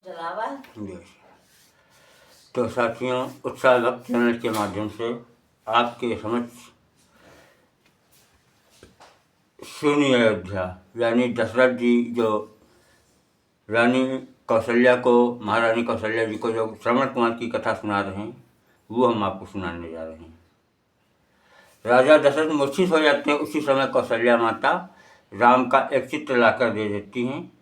जी। तो साथियों, उत्साह भक्त चैनल के माध्यम से आपके समक्ष सुनी अयोध्या यानी दशरथ जी जो रानी कौशल्या को, महारानी कौशल्या जी को जो श्रवण कुमार की कथा सुना रहे हैं, वो हम आपको सुनाने जा रहे हैं। राजा दशरथ मूर्छित हो जाते हैं। उसी समय कौशल्या माता राम का एक चित्र लाकर दे देती हैं।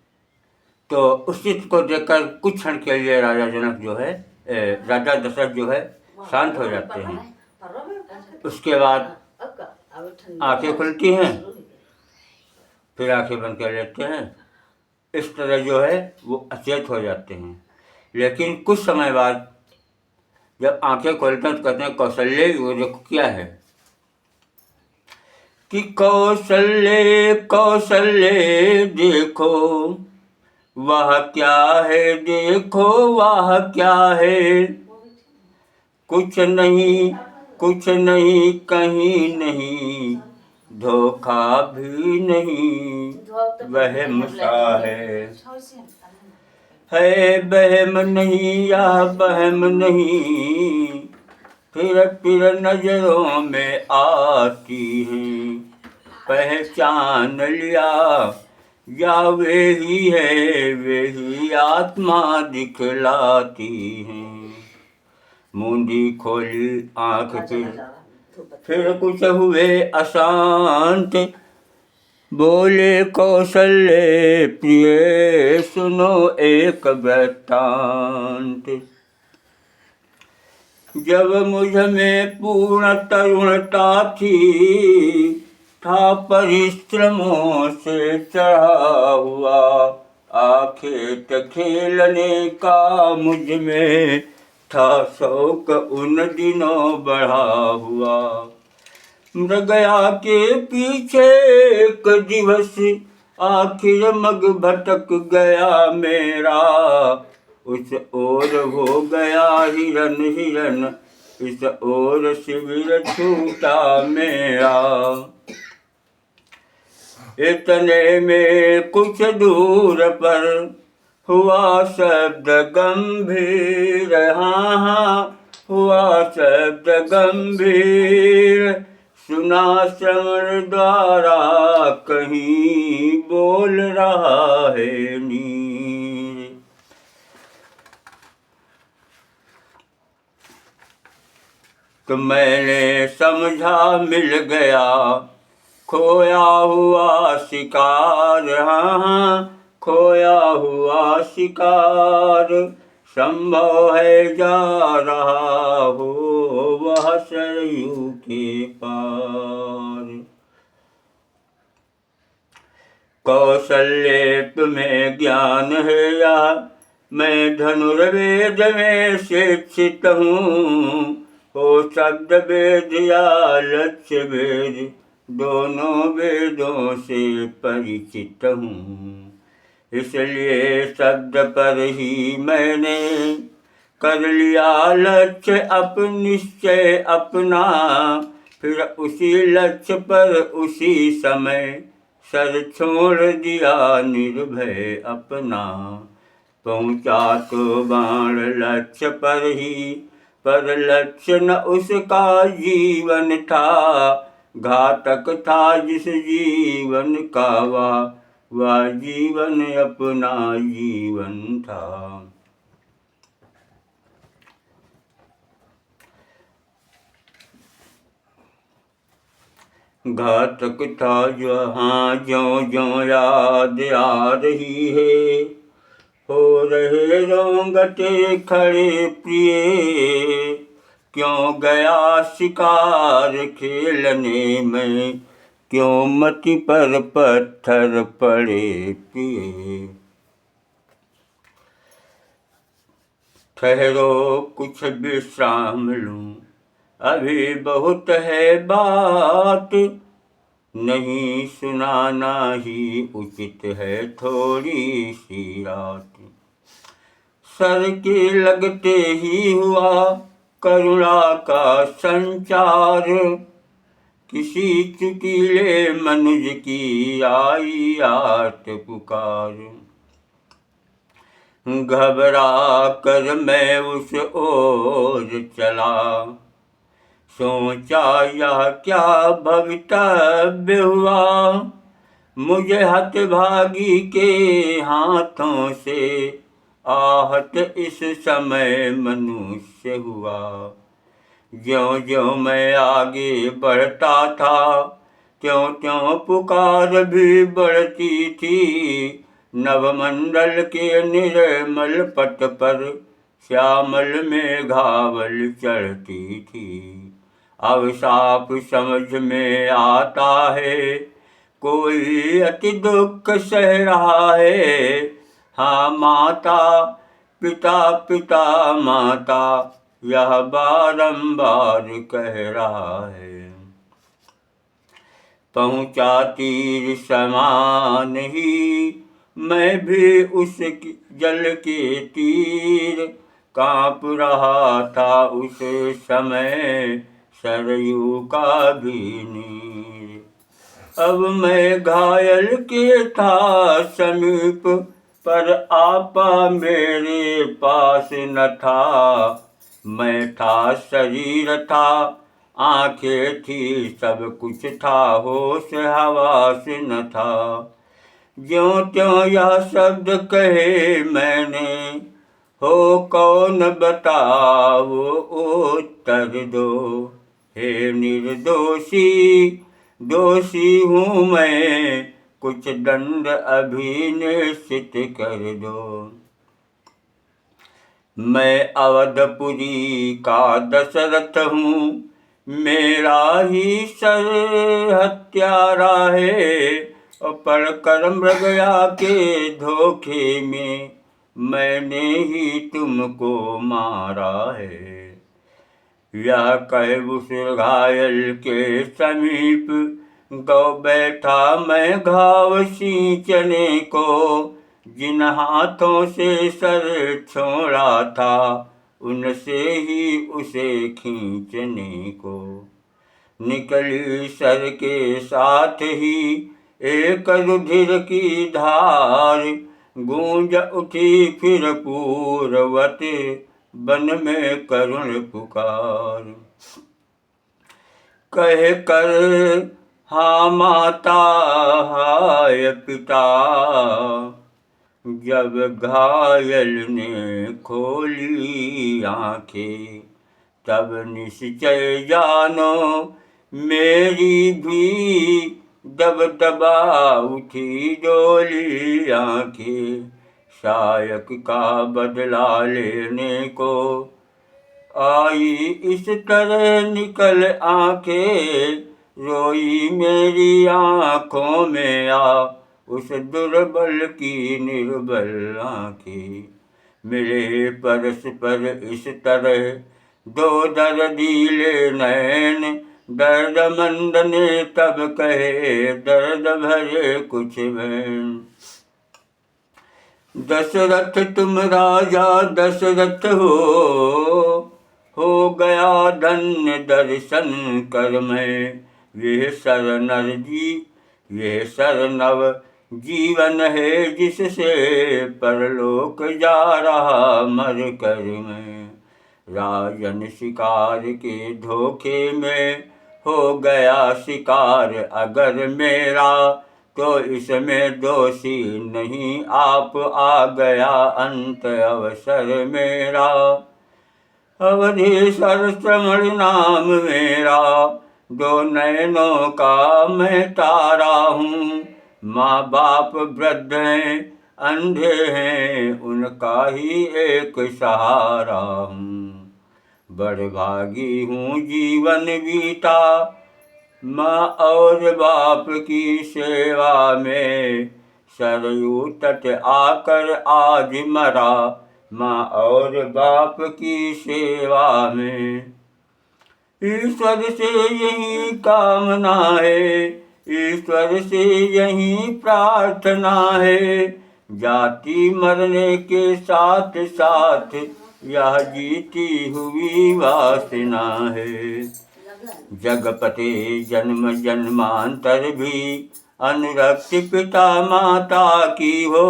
तो उस चित्र को देखकर कुछ क्षण के लिए राजा जनक जो है, राजा दशरथ जो है, शांत हो जाते हैं। उसके बाद आंखें खुलती हैं, फिर आंखें बंद कर लेते हैं। इस तरह जो है वो अचेत हो जाते हैं। लेकिन कुछ समय बाद जब आंखें खोलते हैं तो कहते हैं, कौशल्य वो देखो क्या है कि कौशल्य कौशल्य देखो वह क्या है, देखो वह क्या है। कुछ नहीं कहीं नहीं, धोखा भी नहीं, वहम सा है बहम नहीं या बहम नहीं, फिर नजरों में आती हैं। पहचान लिया या वे ही आत्मा दिखलाती हैं। मूंदी खोली आंख फिर कुछ हुए अशांत, बोले कौशल्य प्रिय सुनो एक वृत्तांत। जब मुझ में पूर्ण तरुणता थी, था परिश्रमों से चढ़ा हुआ, आखेट खेलने का मुझ में था शौक उन दिनों बढ़ा हुआ। मृगया के पीछे एक दिवस आखिर मग भटक गया मेरा, उस ओर हो गया हिरन, इस ओर शिविर छूटा मेरा। इतने में कुछ दूर पर हुआ शब्द गंभीर, हाँ हुआ शब्द गंभीर, सुना श्रवण द्वारा कहीं बोल रहा है नीर। तो मैंने समझा मिल गया खोया हुआ शिकार, हाँ खोया हुआ शिकार, संभव है जा रहा हो वह सरयू के पार। कौशल्य तुम्हें ज्ञान है या मैं धनुर्वेद में शिक्षित हूँ, हो शब्द वेद या लक्ष्य वेद, दोनों वेदों से परिचित हूँ। इसलिए शब्द पर ही मैंने कर लिया लक्ष्य निश्चय अपना, फिर उसी लक्ष्य पर उसी समय सर छोड़ दिया निर्भय अपना। पहुँचा तो बाण लक्ष्य पर ही, पर लक्ष्य न उसका जीवन था, घातक था जिस जीवन का वह जीवन अपना जीवन था। घातक था जहाँ ज्यों याद आ रही है, हो रहे रोंगटे खड़े प्रिय, क्यों गया शिकार खेलने में, क्यों मति पर पत्थर पड़े प्रिय। ठहरो कुछ विश्राम लूं, अभी बहुत है बात, नहीं सुनाना ही उचित है थोड़ी सी रात। सर के लगते ही हुआ करुणा का संचार, किसी चुकीले मनुज की आई आर्त पुकार। घबरा कर मैं उस ओर चला, सोचा यह क्या भवितव्य हुआ, मुझे हतभागी के हाथों से आहत इस समय मनुष्य हुआ। ज्यों ज्यों मैं आगे बढ़ता था, त्यों त्यों पुकार भी बढ़ती थी। नवमंडल के निर्मल पट पर श्यामल मेघावल चढ़ती थी। अब साफ समझ में आता है, कोई अति दुख सह रहा है। हाँ माता पिता, पिता माता, यह बारंबार कह रहा है। पहुँचा तीर समान ही मैं भी उस जल के तीर, काँप रहा था उस समय सरयू का भी नीर। अब मैं घायल के था समीप, पर आपा मेरे पास न था। मैं था, शरीर था, आंखें थी, सब कुछ था, होश हवास न था। ज्यों त्यों यह शब्द कहे मैंने, हो कौन बताओ उत्तर दो। हे निर्दोषी, दोषी हूँ मैं, कुछ दंड अभी निश्चित कर दो। मैं अवधपुरी का दशरथ हूँ, मेरा ही सर हत्यारा है। और पढ़कर मृगया के धोखे में मैंने ही तुमको मारा है। यह कह उस घायल के समीप गौ बैठा मैं घाव सींचने को। जिन हाथों से सर छोड़ा था, उनसे ही उसे खींचने को। निकली सर के साथ ही एक रुधिर की धार, गूंज उठी फिर पूर्वत बन में करुण पुकार। कह कर हाँ माता हाय पिता, जब घायल ने खोली आंखें, तब निश्चय जानो मेरी भी दब दबा उठी डोली आंखें। शायक का बदला लेने को आई इस तरह निकल आंखें, रोई मेरी आंखों में आ उस दुर्बल की निर्बल आंखें। मिले परस्पर इस तरह दो दर्दीले नैन, दर्द मंद ने तब कहे दर्द भरे कुछ बैन। दशरथ तुम राजा दशरथ हो गया धन्य दर्शन कर मैं। ये सर नव जीवन है, जिससे परलोक जा रहा मर कर मैं। राजन शिकार के धोखे में हो गया शिकार अगर मेरा, तो इसमें दोषी नहीं आप, आ गया अंत अवसर मेरा। अवधेश्वर श्रवण नाम मेरा, दो नयनों का मैं तारा हूँ। माँ बाप वृद्ध हैं, अंधे हैं, उनका ही एक सहारा हूँ। बड़भागी हूँ जीवन बीता, माँ और बाप की सेवा में। सरयू तट आकर आज मरा, माँ और बाप की सेवा में। ईश्वर से यही कामना है, ईश्वर से यही प्रार्थना है। जाति मरने के साथ साथ यह जीती हुई वासना है। जगपते जन्म जन्मांतर भी अनुरक्ति पिता माता की हो।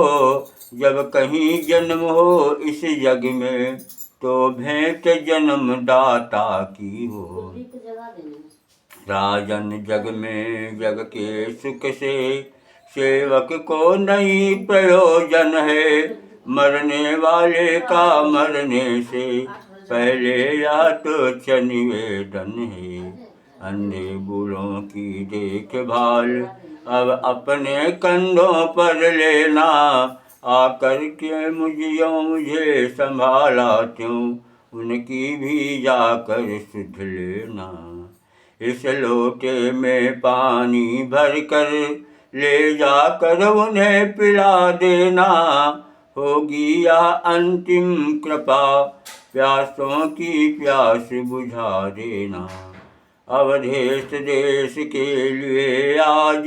जब कहीं जन्म हो इस जग में, तो भेंट जन्मदाता की हो। राजन जग में जग के सुख से, सेवक को नहीं प्रयोजन है। मरने वाले का मरने से पहले या तो निवेदन है। अंधे बूढ़ों की देखभाल अब अपने कंधों पर लेना, आकर के मुझे संभाला क्यों, उनकी भी जाकर सुध लेना। इस लोटे में पानी भर कर ले जाकर उन्हें पिला देना, होगी यह अंतिम कृपा, प्यासों की प्यास बुझा देना। अवधेश देश के लिए आज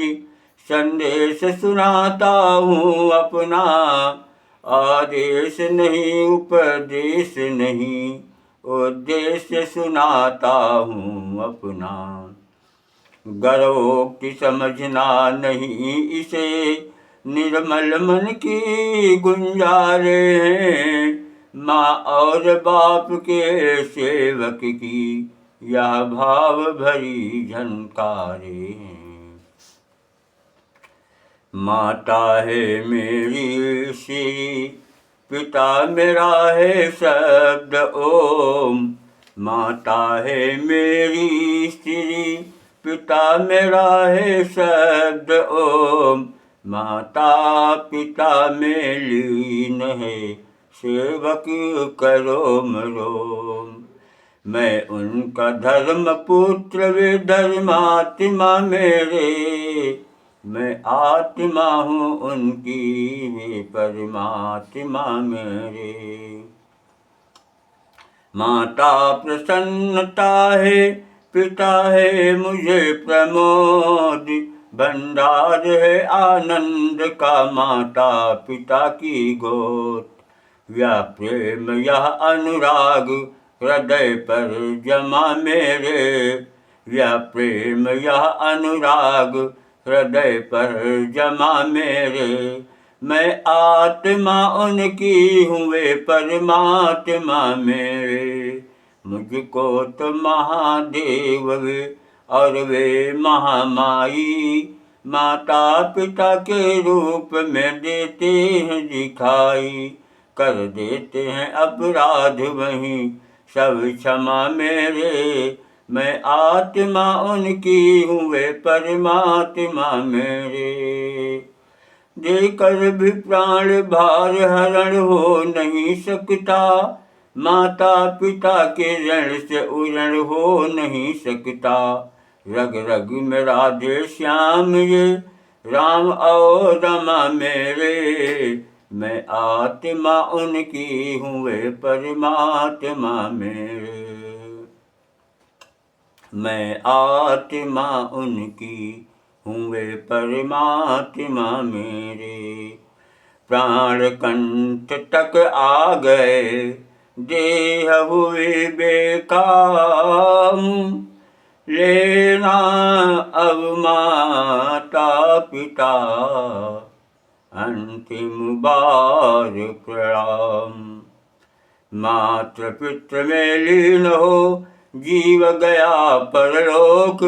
संदेश सुनाता हूँ अपना, आदेश नहीं उपदेश नहीं, उद्देश्य सुनाता हूँ अपना। गरोक्ति समझना नहीं इसे, निर्मल मन की गुंजारे हैं। माँ और बाप के सेवक की यह भाव भरी झनकारे हैं। माता है मेरी श्री, पिता मेरा है शब्द ओम। माता है मेरी श्री, पिता मेरा है शब्द ओम। माता पिता में लीन है, सेवक करोम रोम। मैं उनका धर्म पुत्र वे धर्मात्मा मेरे, मैं आत्मा हूँ उनकी वे परमात्मा मेरे। माता प्रसन्नता है, पिता है मुझे प्रमोद, भंडार है आनंद का माता पिता की गोद। यह प्रेम यह अनुराग हृदय पर जमा मेरे, यह प्रेम यह अनुराग हृदय पर जमा मेरे। मैं आत्मा उनकी हूँ वे परमात्मा मेरे। मुझको तो महादेव वे और वे महामाई, माता पिता के रूप में देते हैं दिखाई। कर देते हैं अपराध वहीं सब क्षमा मेरे, मैं आत्मा उनकी हूँ वे परमात्मा मेरे। देकर भी प्राण भार हरण हो नहीं सकता, माता पिता के ऋण से उरण हो नहीं सकता। रग रग में राधे श्याम ये राम और रमा मेरे, मैं आत्मा उनकी हूँ वे परमात्मा मेरे। मैं आत्मा उनकी हूँ वे परमात्मा मेरे। प्राण कंठ तक आ गए देह हुए बेकाम, लेना अब माता पिता अंतिम बार प्रणाम। मात्र पितृ में लीन हो जीव गया परलोक,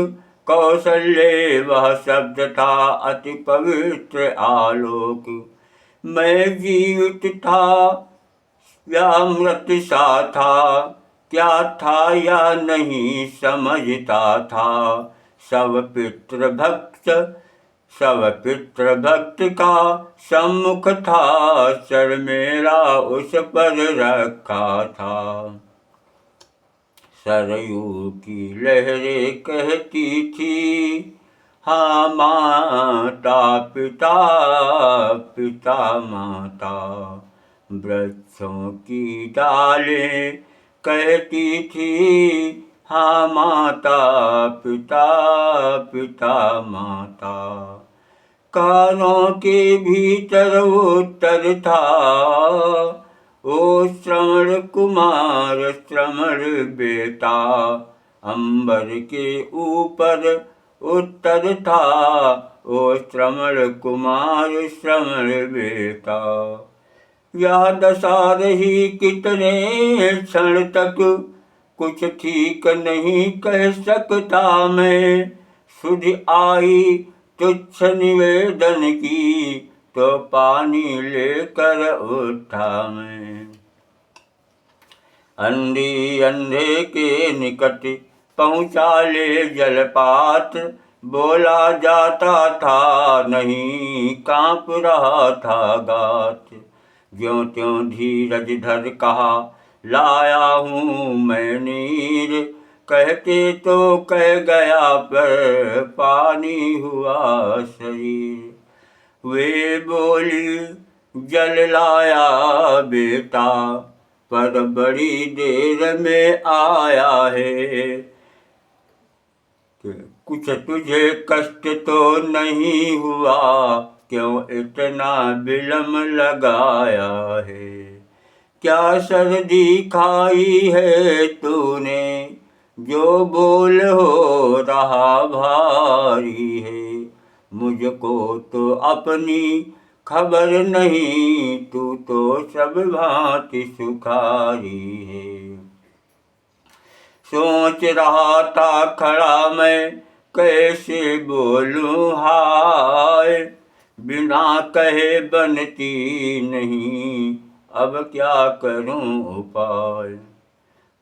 कौशल्य वह शब्द था अति पवित्र आलोक। मैं जीवित था या मृत सा था, क्या था या नहीं समझता था। सब पितृ भक्त का सम्मुख था, सर मेरा उस पर रखा था। सरयू की लहरें कहती थी, हाँ माता पिता पिता माता। वृक्षों की डालें कहती थी, हाँ माता पिता पिता माता। कानों के भीतर उत्तर था, ओ श्रवण कुमार श्रवण बेटा। अंबर के ऊपर उत्तर था, ओ श्रवण कुमार श्रवण बेटा। यह दशा रही कितने क्षण तक, कुछ ठीक नहीं कह सकता मैं। सुध आई तुच्छ निवेदन की, तो पानी लेकर उठा मैं। अंधी अंधे के निकट पहुँचा ले जलपात, बोला जाता था नहीं काँप रहा था गात। ज्यों त्यों धीरज धर कहा लाया हूँ मैं नीर, कहते तो कह गया पर पानी हुआ शरीर। वे बोली जल लाया बेटा, पर बड़ी देर में आया है। कुछ तुझे कष्ट तो नहीं हुआ, क्यों इतना विलम्ब लगाया है। क्या सर्दी खाई है तूने, जो बोल हो रहा भारी है। मुझको तो अपनी खबर नहीं, तू तो सब भांति सुखारी है। सोच रहा था खड़ा मैं कैसे बोलूं हाय, बिना कहे बनती नहीं अब क्या करूं उपाय।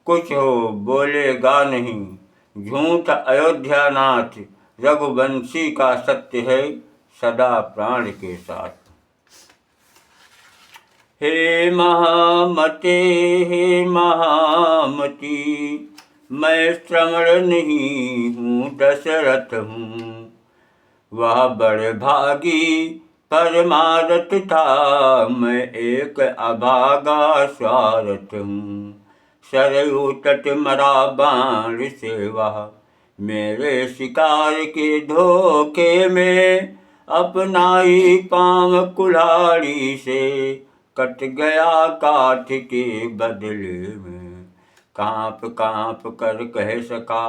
कुछ हो बोलेगा नहीं, झूठ अयोध्यानाथ, रघुवंशी का सत्य है सदा प्राण के साथ। हे महामते हे महामती, मैं श्रवण नहीं हूँ दशरथ हूँ। वह बड़े भागी परमारथ था, मैं एक अभागा स्वार्थ हूँ। सरयू तट मरा बाण से वह, मेरे शिकार के धोखे में अपना ही पाँव कुल्हाड़ी से कट गया काठ के बदले में। काँप काँप कर कह सका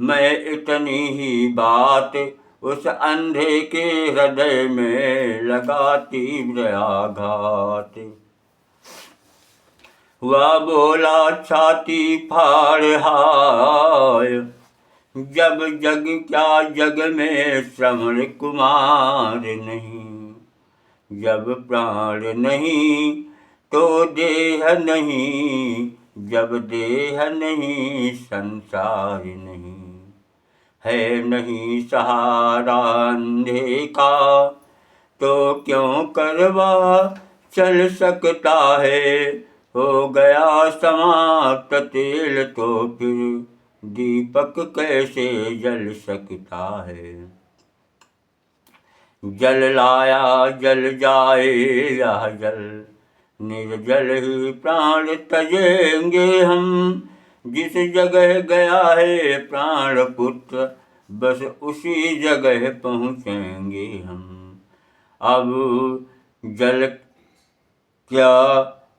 मैं इतनी ही बात, उस अंधे के हृदय में लगा तीव्र आघात। वह बोला छाती फाड़ हाय, जब जग क्या जग में श्रवण कुमार नहीं। जब प्राण नहीं तो देह नहीं, जब देह नहीं संसार नहीं। है नहीं सहारा अंधे का, तो क्यों करवा चल सकता है। हो गया समाप्त तेल तो फिर दीपक कैसे जल सकता है। जल लाया जल जाए यह जल, निर्जल ही प्राण तजेंगे हम। जिस जगह गया है प्राण पुत्र, बस उसी जगह पहुँचेंगे हम। अब जल क्या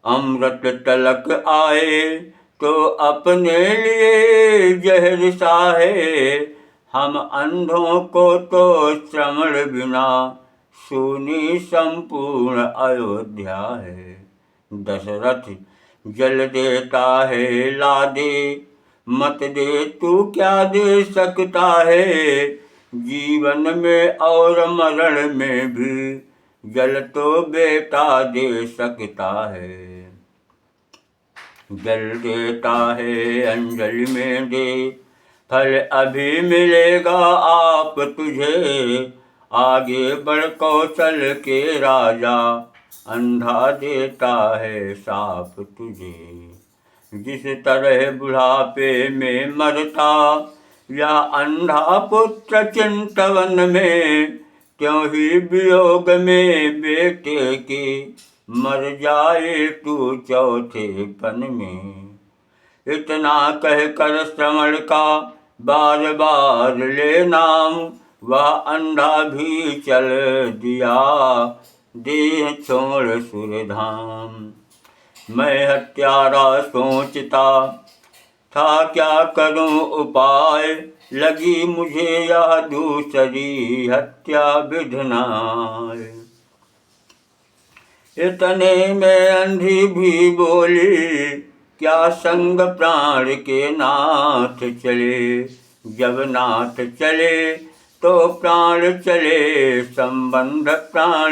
अमृत तलक आए, तो अपने लिए जहर सा है। हम अंधों को तो श्रवण बिना सुनी संपूर्ण अयोध्या है। दशरथ जल देता है ला दे, मत दे तू क्या दे सकता है। जीवन में और मरण में भी जल तो बेटा दे सकता है। जल देता है अंजलि में दे, फल अभी मिलेगा आप तुझे। आगे बढ़ कौशल के राजा, अंधा देता है साप तुझे। जिस तरह बुढ़ापे में मरता या अंधा पुत्र चिंतवन में, त्यों ही वियोग में बेटे के मर जाए तू चौथे पन में। इतना कह कर श्रवण का बार बार ले नाम, वह अंधा भी चल दिया देह छोड़ सुरधाम। मैं हत्यारा सोचता था क्या करूं उपाय, लगी मुझे यह दूसरी हत्या विधनाय। इतने में अंधी भी बोली, क्या संग प्राण के नाथ चले। जब नाथ चले तो प्राण चले, संबंध प्राण